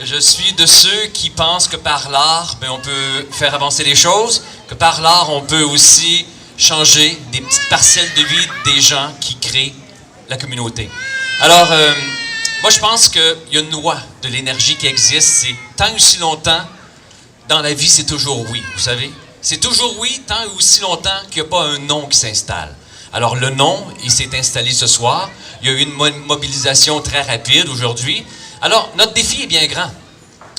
Je suis de ceux qui pensent que par l'art, on peut faire avancer les choses, que par l'art, on peut aussi changer des petites parcelles de vie des gens qui créent la communauté. Alors, moi, je pense qu'il y a une loi de l'énergie qui existe. C'est tant et aussi longtemps, dans la vie, c'est toujours oui, vous savez. C'est toujours oui, tant et aussi longtemps qu'il n'y a pas un non qui s'installe. Alors, le non, il s'est installé ce soir. Il y a eu une mobilisation très rapide aujourd'hui. Alors, notre défi est bien grand.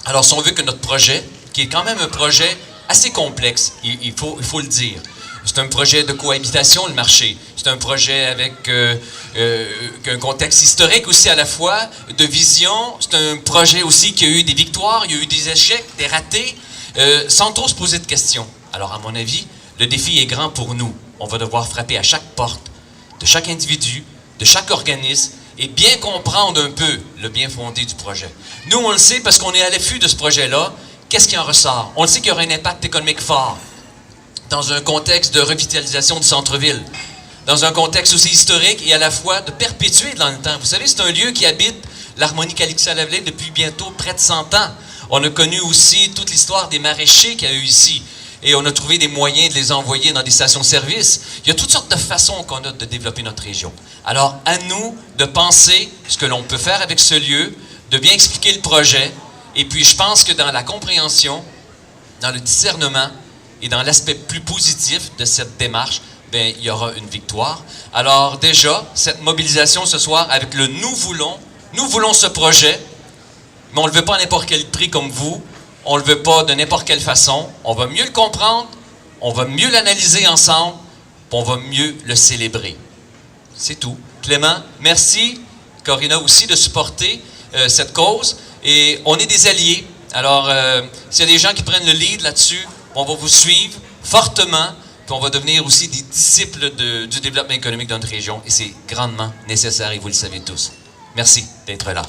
Alors, si on veut que notre projet, qui est quand même un projet assez complexe, il faut le dire, c'est un projet de cohabitation, le marché. C'est un projet avec un contexte historique aussi à la fois, de vision. C'est un projet aussi qui a eu des victoires, il y a eu des échecs, des ratés, sans trop se poser de questions. Alors, à mon avis, le défi est grand pour nous. On va devoir frapper à chaque porte de chaque individu, de chaque organisme, et bien comprendre un peu le bien fondé du projet. Nous, on le sait parce qu'on est à l'affût de ce projet-là. Qu'est-ce qui en ressort? On le sait qu'il y aura un impact économique fort dans un contexte de revitalisation du centre-ville, dans un contexte aussi historique et à la fois de perpétuer dans le temps. Vous savez, c'est un lieu qui habite l'harmonie Calixa-Lavallée depuis bientôt près de 100 ans. On a connu aussi toute l'histoire des maraîchers qu'il y a eu ici. Et on a trouvé des moyens de les envoyer dans des stations-service. Il y a toutes sortes de façons qu'on a de développer notre région. Alors, à nous de penser ce que l'on peut faire avec ce lieu, de bien expliquer le projet, et puis je pense que dans la compréhension, dans le discernement et dans l'aspect plus positif de cette démarche, il y aura une victoire. Alors déjà, cette mobilisation ce soir avec le nous voulons ce projet, mais on ne le veut pas à n'importe quel prix comme vous, on ne le veut pas de n'importe quelle façon, on va mieux le comprendre, on va mieux l'analyser ensemble, puis on va mieux le célébrer. C'est tout. Clément, merci. Corinna aussi de supporter cette cause. Et on est des alliés. Alors, s'il y a des gens qui prennent le lead là-dessus, on va vous suivre fortement, puis on va devenir aussi des disciples du développement économique de notre région. Et c'est grandement nécessaire, et vous le savez tous. Merci d'être là.